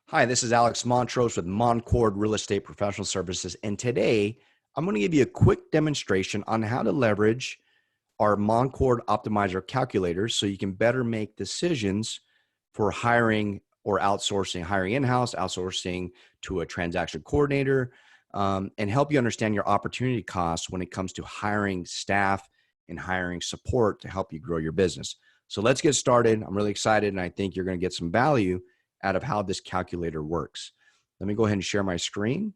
Hi, this is Alex Montrose with Moncord Real Estate Professional Services. And today I'm going to give you a quick demonstration on how to leverage our Moncord Optimizer Calculator so you can better make decisions for hiring or outsourcing, hiring in-house, outsourcing to a transaction coordinator, and help you understand your opportunity costs when it comes to hiring staff and hiring support to help you grow your business. So let's get started. I'm really excited, and I think you're going to get some value out of how this calculator works. Let me go ahead and share my screen.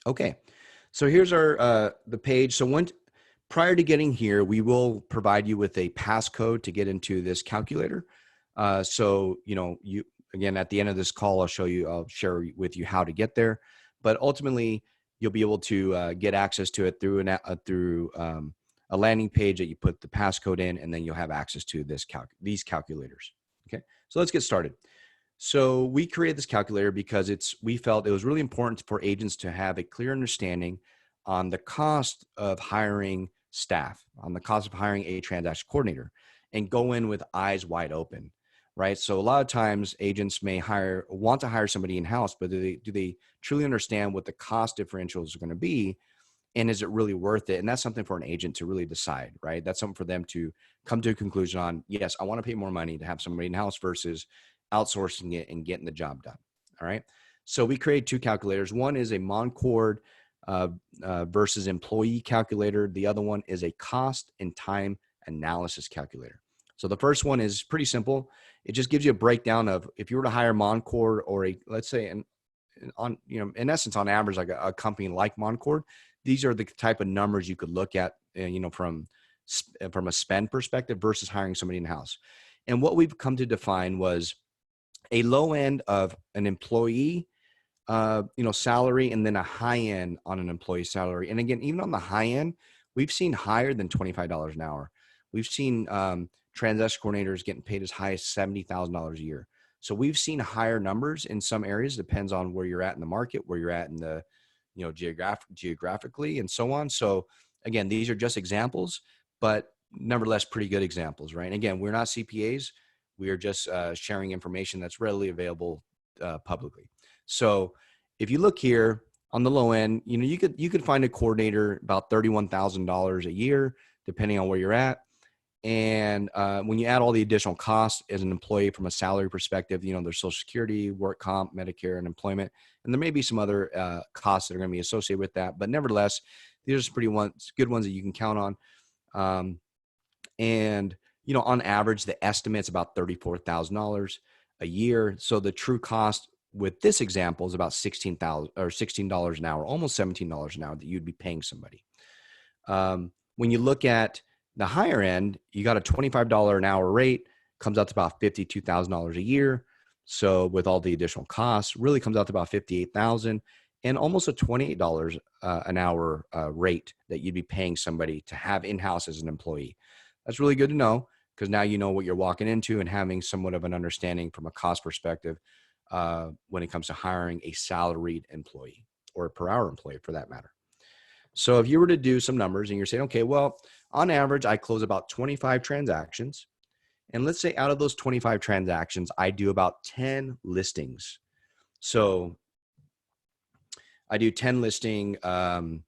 Okay, so here's our the page. So prior to getting here, we will provide you with a passcode to get into this calculator. So you again at the end of this call, I'll share with you how to get there. But ultimately, you'll be able to get access to it through a landing page that you put the passcode in, and then you'll have access to these calculators. Okay, so let's get started. So we created this calculator because we felt it was really important for agents to have a clear understanding on the cost of hiring staff, on the cost of hiring a transaction coordinator, and go in with eyes wide open, right? So a lot of times agents may want to hire somebody in-house, but do they truly understand what the cost differentials are going to be? And is it really worth it? And that's something for an agent to really decide, right? That's something for them to come to a conclusion on. Yes, I want to pay more money to have somebody in-house versus outsourcing it and getting the job done. All right. So we created two calculators. One is a Moncord versus employee calculator. The other one is a cost and time analysis calculator. So the first one is pretty simple. It just gives you a breakdown of if you were to hire Moncord or let's say in essence, on average, like a company like Moncord, these are the type of numbers you could look at, from a spend perspective versus hiring somebody in-house. And what we've come to define was a low end of an employee, salary, and then a high end on an employee salary. And again, even on the high end, we've seen higher than $25 an hour. We've seen transaction coordinators getting paid as high as $70,000 a year. So we've seen higher numbers in some areas. Depends on where you're at in the market, where you're at in the geographically and so on. So again, these are just examples, but nevertheless, pretty good examples, right? And again, we're not CPAs. We are just sharing information that's readily available publicly. So if you look here on the low end, you could find a coordinator about $31,000 a year, depending on where you're at. And when you add all the additional costs as an employee from a salary perspective, there's Social Security, work comp, Medicare, and employment. And there may be some other costs that are going to be associated with that. But nevertheless, these are good ones that you can count on. And on average, the estimate's about $34,000 a year. So the true cost with this example is about $16 an hour, almost $17 an hour that you'd be paying somebody. When you look at the higher end, you got a $25 an hour rate, comes out to about $52,000 a year. So with all the additional costs, really comes out to about $58,000 and almost a $28 an hour rate that you'd be paying somebody to have in-house as an employee. That's really good to know because now you know what you're walking into and having somewhat of an understanding from a cost perspective when it comes to hiring a salaried employee or a per hour employee for that matter. So if you were to do some numbers and you're saying, okay, well, on average, I close about 25 transactions. And let's say out of those 25 transactions, I do about 10 listings. So I do 10 listing, in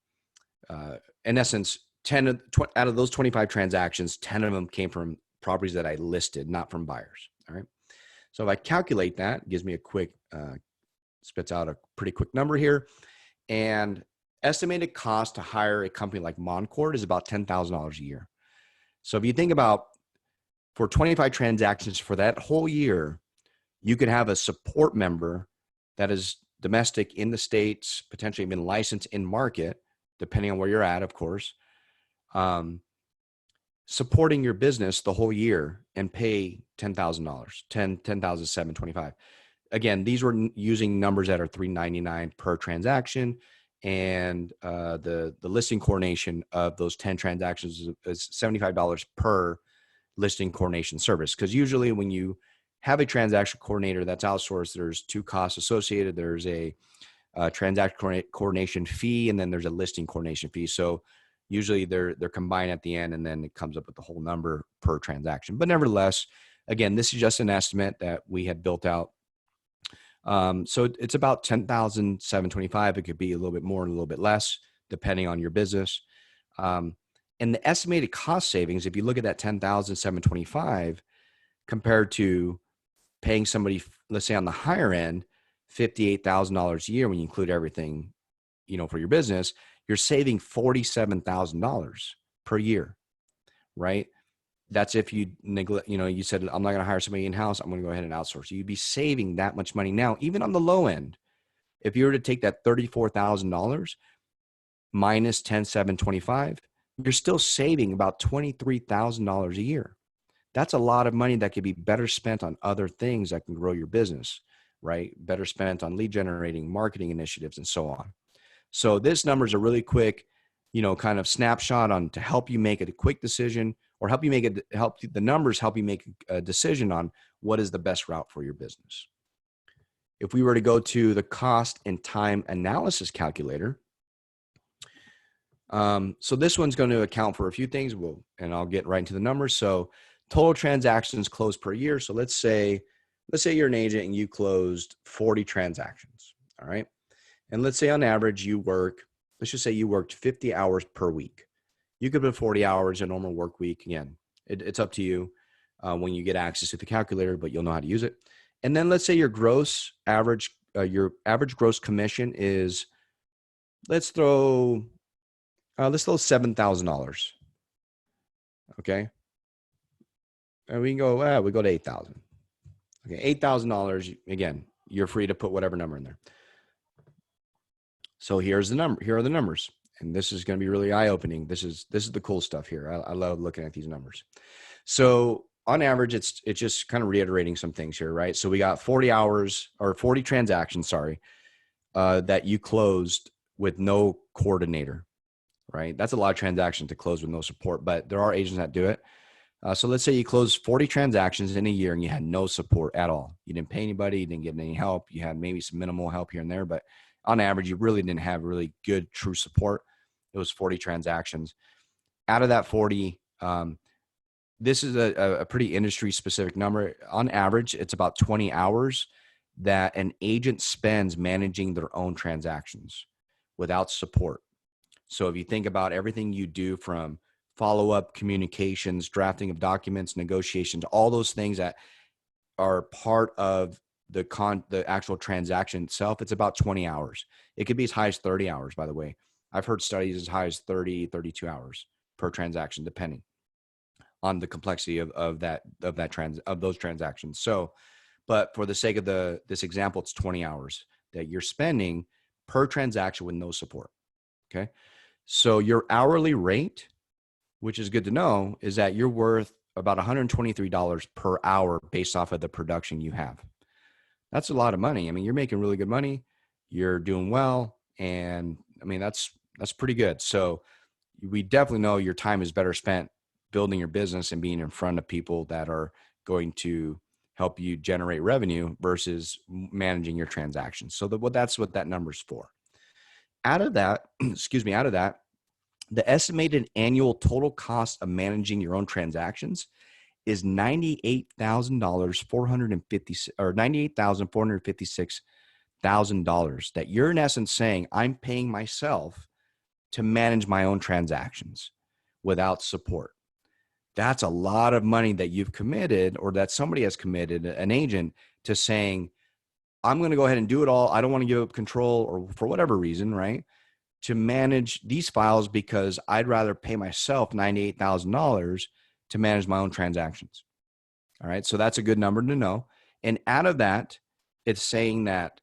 essence, out of those 25 transactions, 10 of them came from properties that I listed, not from buyers. All right. So if I calculate that, it gives me spits out a pretty quick number here. And estimated cost to hire a company like Moncord is about $10,000 a year. So if you think about for 25 transactions for that whole year, you could have a support member that is domestic in the States, potentially even licensed in market, depending on where you're at, of course, supporting your business the whole year and pay $10,000, $10,725. Again, these were using numbers that are $399 per transaction. And the listing coordination of those 10 transactions is $75 per listing coordination service. Because usually when you have a transaction coordinator that's outsourced, there's two costs associated. There's a transaction coordination fee, and then there's a listing coordination fee. So usually they're combined at the end, and then it comes up with the whole number per transaction. But nevertheless, again, this is just an estimate that we had built out. So it's about 10,725. It could be a little bit more, a little bit less, depending on your business. And the estimated cost savings, if you look at that 10,725 compared to paying somebody, let's say on the higher end, $58,000 a year, when you include everything, for your business, you're saving $47,000 per year, right? That's if you neglect, you said, I'm not going to hire somebody in-house. I'm going to go ahead and outsource. You'd be saving that much money. Now, even on the low end, if you were to take that $34,000 minus 10,725, you're still saving about $23,000 a year. That's a lot of money that could be better spent on other things that can grow your business, right? Better spent on lead generating, marketing initiatives, and so on. So this number is a really quick, kind of snapshot on to help you make a quick decision, or help the numbers help you make a decision on what is the best route for your business. If we were to go to the cost and time analysis calculator, so this one's going to account for a few things, and I'll get right into the numbers. So total transactions closed per year. So let's say you're an agent and you closed 40 transactions. All right. And let's say on average let's just say you worked 50 hours per week. You could put 40 hours a normal work week. Again, it's up to you when you get access to the calculator, but you'll know how to use it. And then let's say your average gross commission is, let's throw $7,000. Okay. And we can go, we go to 8,000. Okay. $8,000. Again, you're free to put whatever number in there. So here are the numbers. And this is going to be really eye-opening. This is the cool stuff here. I love looking at these numbers. So on average, it's just kind of reiterating some things here, right? So we got 40 transactions, that you closed with no coordinator, right? That's a lot of transactions to close with no support, but there are agents that do it. So let's say you closed 40 transactions in a year and you had no support at all. You didn't pay anybody, you didn't get any help. You had maybe some minimal help here and there, but on average, you really didn't have really good, true support. It was 40 transactions. Out of that 40, this is a pretty industry specific number. On average, it's about 20 hours that an agent spends managing their own transactions without support. So if you think about everything you do, from follow-up communications, drafting of documents, negotiations, all those things that are part of the actual transaction itself, it's about 20 hours. It could be as high as 30 hours, by the way. I've heard studies as high as 30, 32 hours per transaction, depending on the complexity of those transactions. So, but for the sake of this example, it's 20 hours that you're spending per transaction with no support. Okay. So your hourly rate, which is good to know, is that you're worth about $123 per hour based off of the production you have. That's a lot of money. I mean, you're making really good money. You're doing well. And I mean, that's pretty good. So we definitely know your time is better spent building your business and being in front of people that are going to help you generate revenue versus managing your transactions. So that's what that number's for. Out of that, the estimated annual total cost of managing your own transactions is $98,456,000 that you're in essence saying, I'm paying myself to manage my own transactions without support. That's a lot of money that you've committed, or that somebody has committed, an agent, to saying, I'm going to go ahead and do it all. I don't want to give up control, or for whatever reason, right, to manage these files, because I'd rather pay myself $98,000 to manage my own transactions. All right. So that's a good number to know. And out of that, it's saying that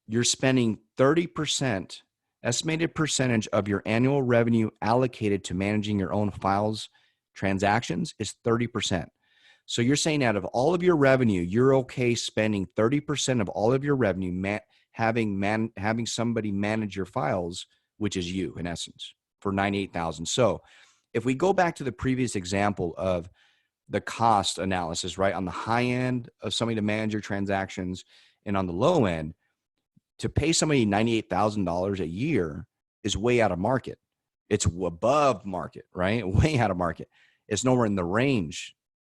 you're spending 30%, estimated percentage of your annual revenue allocated to managing your own files, transactions, is 30%. So you're saying out of all of your revenue, you're okay spending 30% of all of your revenue having somebody manage your files, which is you in essence, for $98,000. So if we go back to the previous example of the cost analysis, right, on the high end of somebody to manage your transactions, and on the low end, to pay somebody $98,000 a year is way out of market. It's above market, right? Way out of market. It's nowhere in the range.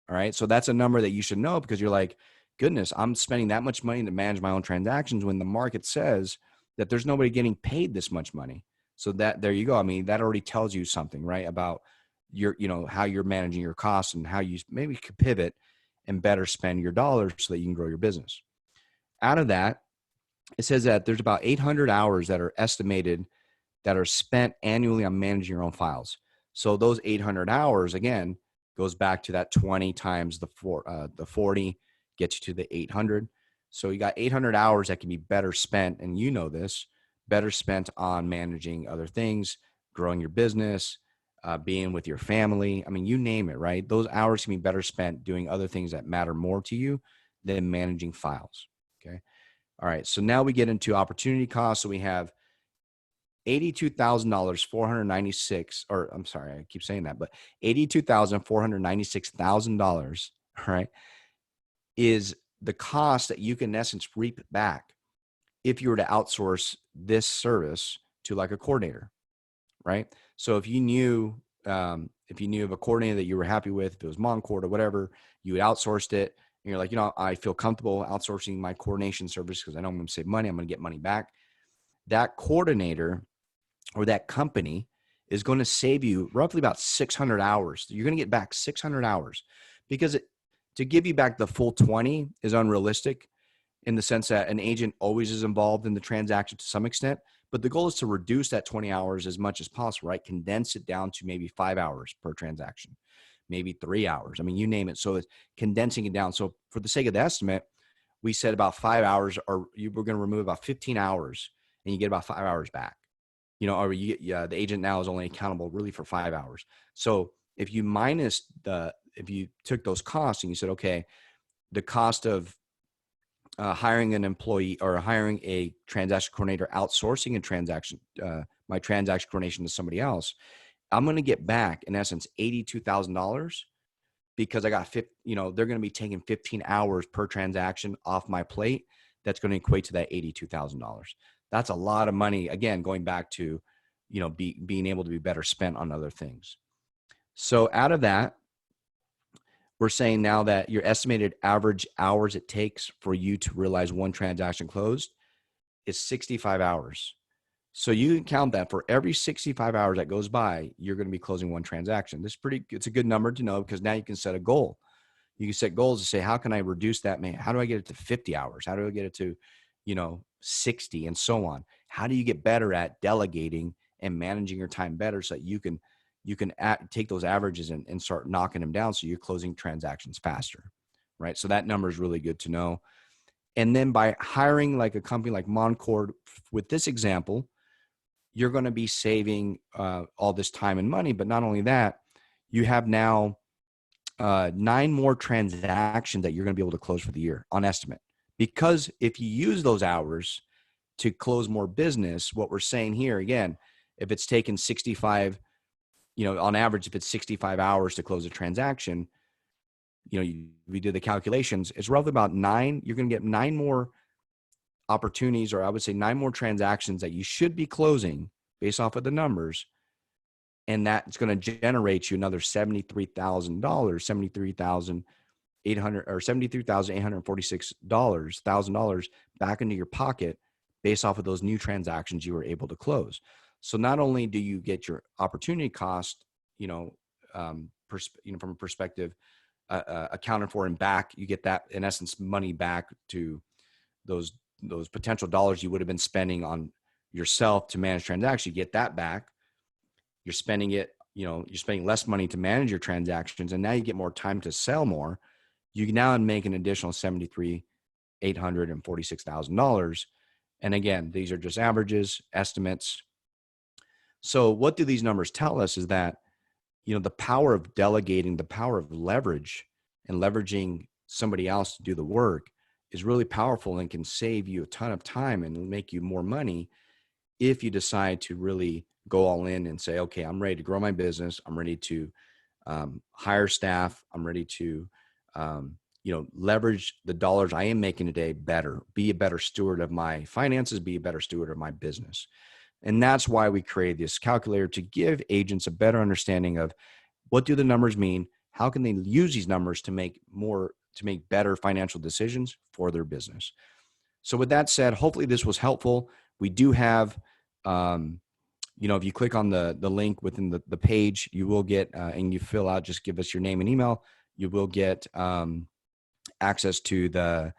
All right. So that's a number that you should know, because you're like, goodness, I'm spending that much money to manage my own transactions when the market says that there's nobody getting paid this much money. So that, there you go. I mean, that already tells you something, right? About your, how you're managing your costs and how you maybe could pivot and better spend your dollars so that you can grow your business. Out of that, it says that there's about 800 hours that are estimated that are spent annually on managing your own files. So those 800 hours, again, goes back to that 20 times the 40 gets you to the 800. So you got 800 hours that can be better spent, and you know this, better spent on managing other things, growing your business, being with your family. I mean, you name it, right? Those hours can be better spent doing other things that matter more to you than managing files. Okay. All right. So now we get into opportunity costs. So we have $82,000, 496, or I'm sorry, I keep saying that, but $82,496,000, all right, is the cost that you can in essence reap back if you were to outsource this service to like a coordinator, right? So if you knew of a coordinator that you were happy with, if it was Moncord or whatever, you had outsourced it, and you're like, I feel comfortable outsourcing my coordination service because I know I'm going to save money, I'm going to get money back. That coordinator or that company is going to save you roughly about 600 hours. You're going to get back 600 hours, because to give you back the full 20 is unrealistic, in the sense that an agent always is involved in the transaction to some extent. But the goal is to reduce that 20 hours as much as possible, right? Condense it down to maybe 5 hours per transaction, maybe 3 hours. I mean, you name it. So it's condensing it down. So for the sake of the estimate, we said about 5 hours, or you were going to remove about 15 hours and you get about 5 hours back. Or the agent now is only accountable really for 5 hours. So if you took those costs and you said, okay, the cost of hiring an employee or hiring a transaction coordinator, outsourcing my transaction coordination to somebody else, I'm going to get back in essence $82,000, because I got they're going to be taking 15 hours per transaction off my plate. That's going to equate to that $82,000. That's a lot of money. Again, going back to, being able to be better spent on other things. So out of that, we're saying now that your estimated average hours it takes for you to realize one transaction closed is 65 hours. So you can count that for every 65 hours that goes by, you're going to be closing one transaction. It's a good number to know, because now you can set a goal. You can set goals to say, how can I reduce that? How do I get it to 50 hours? How do I get it to, 60 and so on? How do you get better at delegating and managing your time better so that you can take those averages and start knocking them down, so you're closing transactions faster, right? So that number is really good to know. And then by hiring like a company like Moncord, with this example, you're going to be saving all this time and money. But not only that, you have now 9 more transactions that you're going to be able to close for the year on estimate. Because if you use those hours to close more business, what we're saying here, again, if it's taken 65, on average, if it's 65 hours to close a transaction, we did the calculations, it's roughly about 9. You're going to get 9 more opportunities, or I would say 9 more transactions that you should be closing based off of the numbers. And that's going to generate you another $73,000, $73,846 back into your pocket based off of those new transactions you were able to close. So not only do you get your opportunity cost, from a perspective accounted for and back, you get that in essence money back to those potential dollars you would have been spending on yourself to manage transactions. You get that back. You're spending it, you're spending less money to manage your transactions, and now you get more time to sell more. You can now make an additional $73,846,000. And again, these are just averages, estimates. So what do these numbers tell us is that, the power of delegating, the power of leverage and leveraging somebody else to do the work is really powerful and can save you a ton of time and make you more money if you decide to really go all in and say, okay, I'm ready to grow my business. I'm ready to hire staff. I'm ready to, leverage the dollars I am making today better, be a better steward of my finances, be a better steward of my business. And that's why we created this calculator, to give agents a better understanding of What do the numbers mean? How can they use these numbers to make better financial decisions for their business? So with that said, hopefully this was helpful. We do have, if you click on the link within the page, you will get, and you fill out, just give us your name and email, you will get access to the,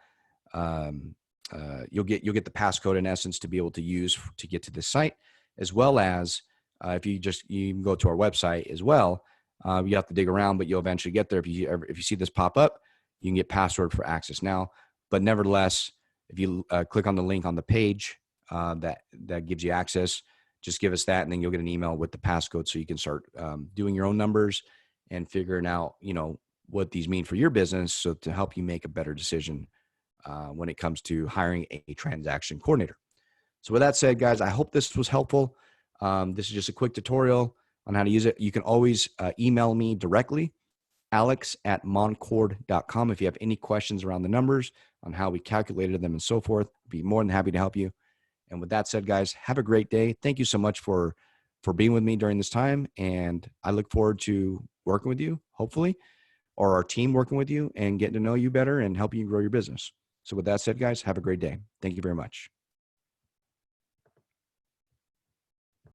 you'll get the passcode in essence to be able to use to get to this site, as well as if you can go to our website as well. You have to dig around, but you'll eventually get there. If you see this pop up, you can get password for access now. But nevertheless, if you click on the link on the page that gives you access, just give us that, and then you'll get an email with the passcode so you can start doing your own numbers and figuring out, what these mean for your business, so to help you make a better decision when it comes to hiring a transaction coordinator. So with that said, guys, I hope this was helpful. This is just a quick tutorial on how to use it. You can always email me directly, alex@moncord.com. If you have any questions around the numbers, on how we calculated them and so forth, I'd be more than happy to help you. And with that said, guys, have a great day. Thank you so much for being with me during this time. And I look forward to working with you, hopefully, or our team working with you and getting to know you better and helping you grow your business. So with that said, guys, have a great day. Thank you very much.